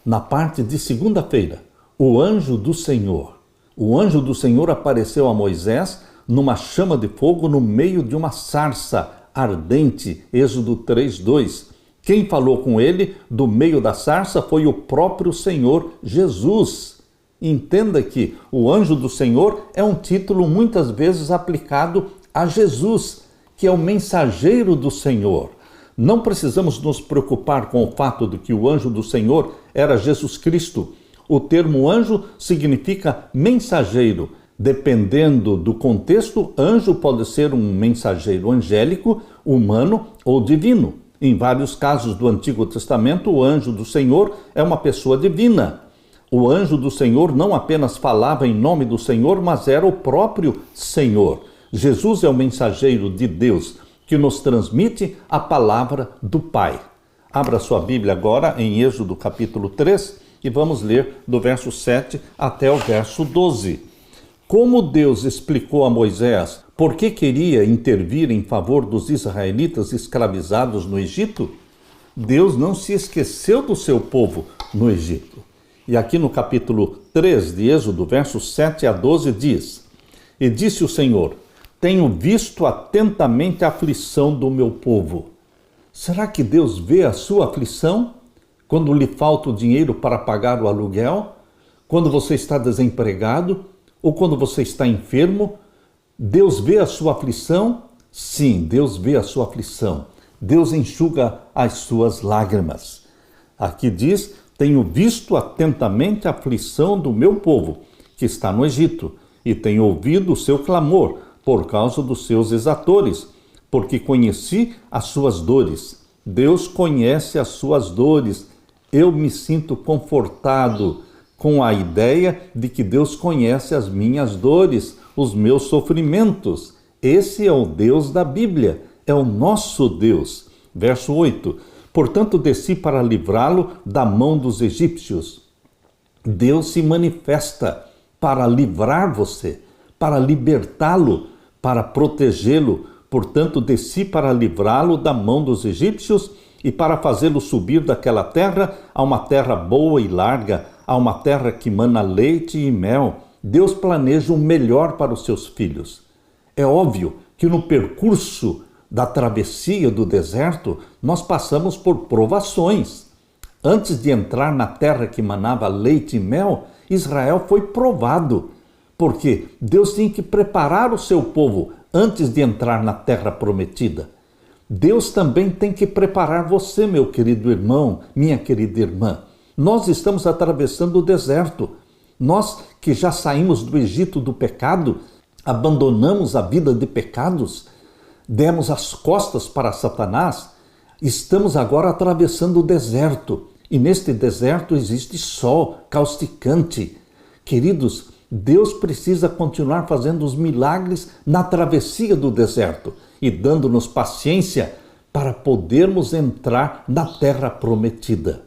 na parte de segunda-feira, o anjo do Senhor. O anjo do Senhor apareceu a Moisés numa chama de fogo no meio de uma sarça ardente, Êxodo 3:2. Quem falou com ele do meio da sarça foi o próprio Senhor Jesus. Entenda que o anjo do Senhor é um título muitas vezes aplicado a Jesus, que é o mensageiro do Senhor. Não precisamos nos preocupar com o fato de que o anjo do Senhor era Jesus Cristo. O termo anjo significa mensageiro. Dependendo do contexto, anjo pode ser um mensageiro angélico, humano ou divino. Em vários casos do Antigo Testamento, o anjo do Senhor é uma pessoa divina. O anjo do Senhor não apenas falava em nome do Senhor, mas era o próprio Senhor. Jesus é o mensageiro de Deus que nos transmite a palavra do Pai. Abra sua Bíblia agora em Êxodo capítulo 3 e vamos ler do verso 7 até o verso 12. Como Deus explicou a Moisés por que queria intervir em favor dos israelitas escravizados no Egito, Deus não se esqueceu do seu povo no Egito. E aqui no capítulo 3 de Êxodo, versos 7 a 12, diz: E disse o Senhor: Tenho visto atentamente a aflição do meu povo. Será que Deus vê a sua aflição? Quando lhe falta o dinheiro para pagar o aluguel? Quando você está desempregado? Ou quando você está enfermo? Deus vê a sua aflição? Sim, Deus vê a sua aflição. Deus enxuga as suas lágrimas. Aqui diz: Tenho visto atentamente a aflição do meu povo, que está no Egito, e tenho ouvido o seu clamor por causa dos seus exatores, porque conheci as suas dores. Deus conhece as suas dores. Eu me sinto confortado com a ideia de que Deus conhece as minhas dores, os meus sofrimentos. Esse é o Deus da Bíblia, é o nosso Deus. Verso 8. Portanto, desci para livrá-lo da mão dos egípcios. Deus se manifesta para livrar você, para libertá-lo, para protegê-lo. Portanto, desci para livrá-lo da mão dos egípcios e para fazê-lo subir daquela terra a uma terra boa e larga, a uma terra que mana leite e mel. Deus planeja o melhor para os seus filhos. É óbvio que no percurso da travessia do deserto, nós passamos por provações. Antes de entrar na terra que manava leite e mel, Israel foi provado, porque Deus tinha que preparar o seu povo antes de entrar na terra prometida. Deus também tem que preparar você, meu querido irmão, minha querida irmã. Nós estamos atravessando o deserto. Nós que já saímos do Egito do pecado, abandonamos a vida de pecados, demos as costas para Satanás, estamos agora atravessando o deserto. E neste deserto existe sol causticante. Queridos, Deus precisa continuar fazendo os milagres na travessia do deserto e dando-nos paciência para podermos entrar na terra prometida.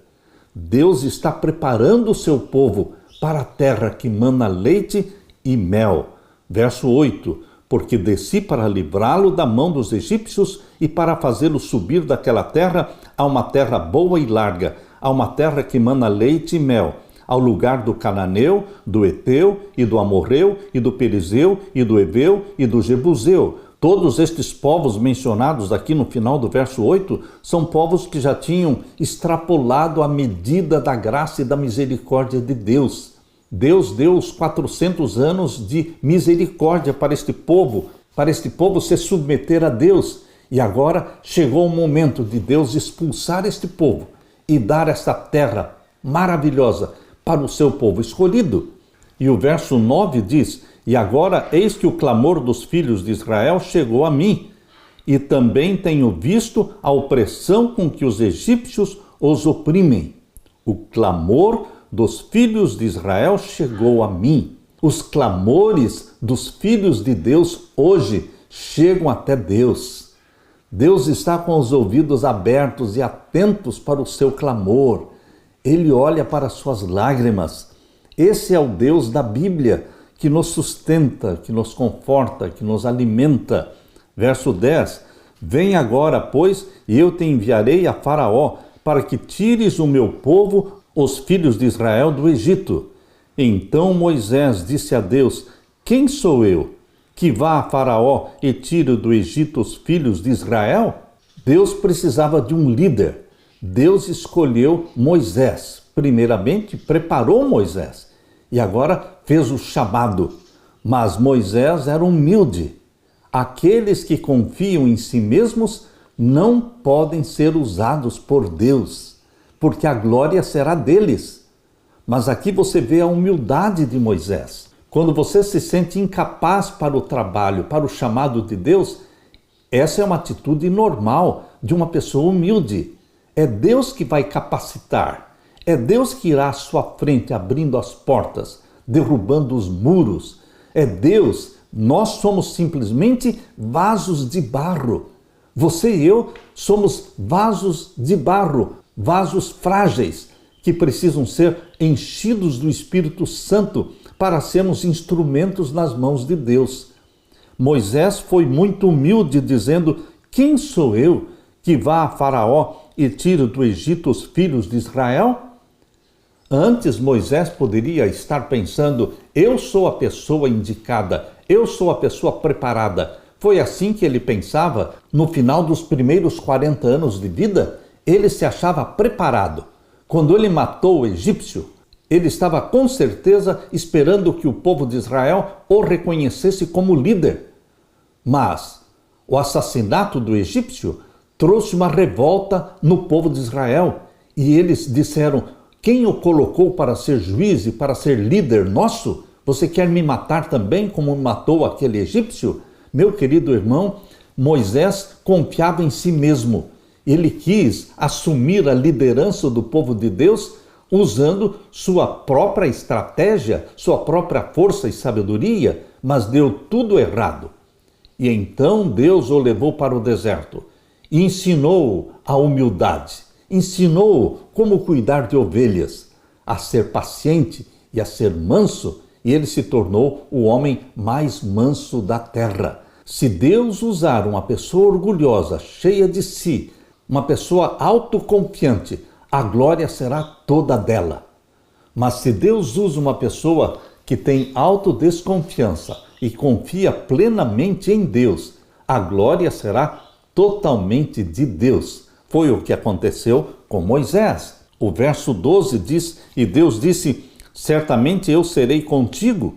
Deus está preparando o seu povo para a terra que mana leite e mel. Verso 8. Porque desci para livrá-lo da mão dos egípcios e para fazê-lo subir daquela terra a uma terra boa e larga, a uma terra que mana leite e mel, ao lugar do cananeu, do eteu e do amorreu e do perizeu e do heveu e do jebuseu. Todos estes povos mencionados aqui no final do verso 8 são povos que já tinham extrapolado a medida da graça e da misericórdia de Deus. Deus deu os 400 anos de misericórdia para este povo se submeter a Deus. E agora chegou o momento de Deus expulsar este povo e dar esta terra maravilhosa para o seu povo escolhido. E o verso 9 diz: E agora eis que o clamor dos filhos de Israel chegou a mim, e também tenho visto a opressão com que os egípcios os oprimem. O clamor dos filhos de Israel chegou a mim. Os clamores dos filhos de Deus hoje chegam até Deus. Deus está com os ouvidos abertos e atentos para o seu clamor. Ele olha para as suas lágrimas. Esse é o Deus da Bíblia, que nos sustenta, que nos conforta, que nos alimenta. Verso 10. Vem agora, pois, e eu te enviarei a Faraó, para que tires o meu povo, os filhos de Israel do Egito. Então Moisés disse a Deus: quem sou eu, que vá a Faraó e tire do Egito os filhos de Israel? Deus precisava de um líder. Deus escolheu Moisés. Primeiramente, preparou Moisés e agora fez o chamado. Mas Moisés era humilde. Aqueles que confiam em si mesmos não podem ser usados por Deus, porque a glória será deles. Mas aqui você vê a humildade de Moisés. Quando você se sente incapaz para o trabalho, para o chamado de Deus, essa é uma atitude normal de uma pessoa humilde. É Deus que vai capacitar. É Deus que irá à sua frente, abrindo as portas, derrubando os muros. É Deus. Nós somos simplesmente vasos de barro. Você e eu somos vasos de barro, vasos frágeis, que precisam ser enchidos do Espírito Santo para sermos instrumentos nas mãos de Deus. Moisés foi muito humilde, dizendo: quem sou eu que vá a Faraó e tire do Egito os filhos de Israel? Antes, Moisés poderia estar pensando: eu sou a pessoa indicada, eu sou a pessoa preparada. Foi assim que ele pensava no final dos primeiros 40 anos de vida. Ele se achava preparado. Quando ele matou o egípcio, ele estava com certeza esperando que o povo de Israel o reconhecesse como líder. Mas o assassinato do egípcio trouxe uma revolta no povo de Israel. E eles disseram: quem o colocou para ser juiz e para ser líder nosso? Você quer me matar também como matou aquele egípcio? Meu querido irmão, Moisés confiava em si mesmo. Ele quis assumir a liderança do povo de Deus usando sua própria estratégia, sua própria força e sabedoria, mas deu tudo errado. E então Deus o levou para o deserto e ensinou a humildade, ensinou como cuidar de ovelhas, a ser paciente e a ser manso, e ele se tornou o homem mais manso da terra. Se Deus usar uma pessoa orgulhosa, cheia de si, uma pessoa autoconfiante, a glória será toda dela. Mas se Deus usa uma pessoa que tem autodesconfiança e confia plenamente em Deus, a glória será totalmente de Deus. Foi o que aconteceu com Moisés. O verso 12 diz: e Deus disse: certamente eu serei contigo,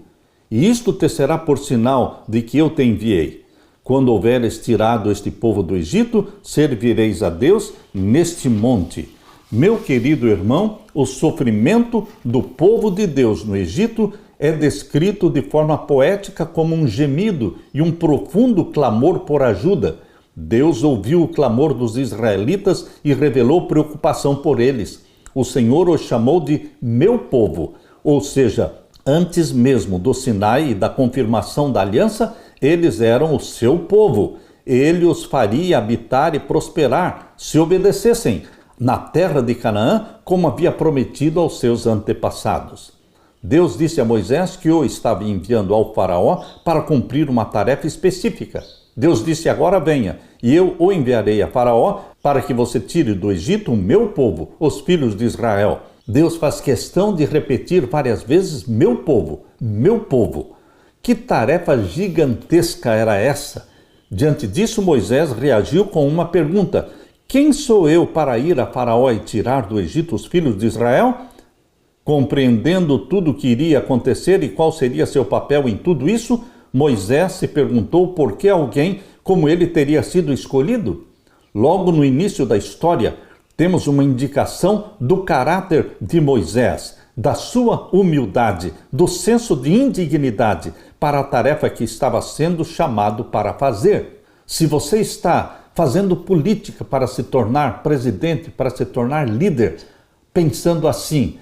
e isto te será por sinal de que eu te enviei. Quando houveres tirado este povo do Egito, servireis a Deus neste monte. Meu querido irmão, o sofrimento do povo de Deus no Egito é descrito de forma poética como um gemido e um profundo clamor por ajuda. Deus ouviu o clamor dos israelitas e revelou preocupação por eles. O Senhor os chamou de meu povo, ou seja, antes mesmo do Sinai e da confirmação da aliança, eles eram o seu povo. Ele os faria habitar e prosperar, se obedecessem, na terra de Canaã, como havia prometido aos seus antepassados. Deus disse a Moisés que o estava enviando ao faraó para cumprir uma tarefa específica. Deus disse: agora venha, e eu o enviarei a Faraó para que você tire do Egito o meu povo, os filhos de Israel. Deus faz questão de repetir várias vezes: meu povo, meu povo. Que tarefa gigantesca era essa? Diante disso, Moisés reagiu com uma pergunta: quem sou eu para ir a Faraó e tirar do Egito os filhos de Israel? Compreendendo tudo o que iria acontecer e qual seria seu papel em tudo isso, Moisés se perguntou por que alguém como ele teria sido escolhido. Logo no início da história, temos uma indicação do caráter de Moisés, da sua humildade, do senso de indignidade para a tarefa que estava sendo chamado para fazer. Se você está fazendo política para se tornar presidente, para se tornar líder, pensando assim: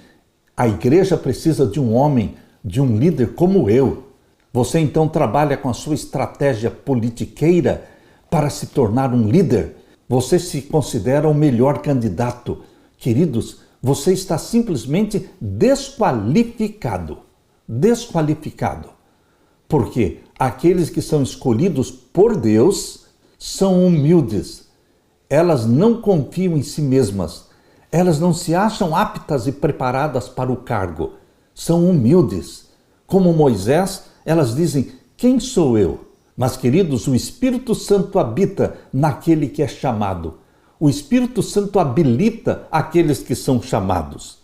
a igreja precisa de um homem, de um líder como eu. Você então trabalha com a sua estratégia politiqueira para se tornar um líder. Você se considera o melhor candidato. Queridos, você está simplesmente desqualificado. Desqualificado. Porque aqueles que são escolhidos por Deus são humildes. Elas não confiam em si mesmas. Elas não se acham aptas e preparadas para o cargo. São humildes. Como Moisés, elas dizem: quem sou eu? Mas, queridos, o Espírito Santo habita naquele que é chamado. O Espírito Santo habilita aqueles que são chamados.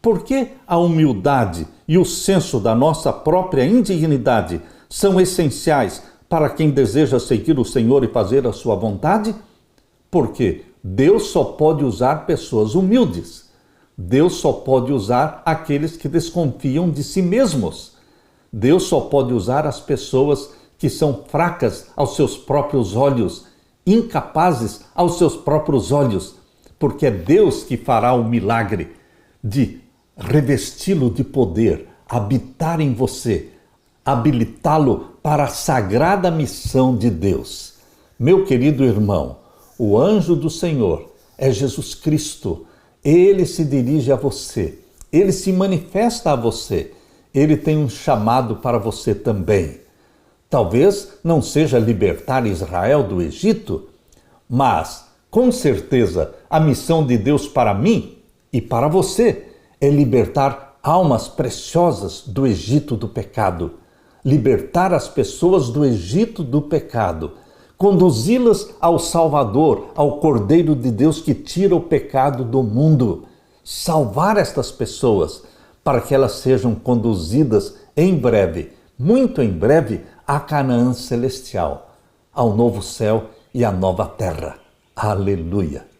Por que a humildade e o senso da nossa própria indignidade são essenciais para quem deseja seguir o Senhor e fazer a sua vontade? Porque Deus só pode usar pessoas humildes. Deus só pode usar aqueles que desconfiam de si mesmos. Deus só pode usar as pessoas que são fracas aos seus próprios olhos, incapazes aos seus próprios olhos, porque é Deus que fará o milagre de revesti-lo de poder, habitar em você, habilitá-lo para a sagrada missão de Deus. Meu querido irmão, o anjo do Senhor é Jesus Cristo. Ele se dirige a você, ele se manifesta a você, ele tem um chamado para você também. Talvez não seja libertar Israel do Egito, mas, com certeza, a missão de Deus para mim e para você é libertar almas preciosas do Egito do pecado, libertar as pessoas do Egito do pecado, conduzi-las ao Salvador, ao Cordeiro de Deus que tira o pecado do mundo, salvar estas pessoas para que elas sejam conduzidas em breve, muito em breve, a Canaã celestial, ao novo céu e à nova terra. Aleluia!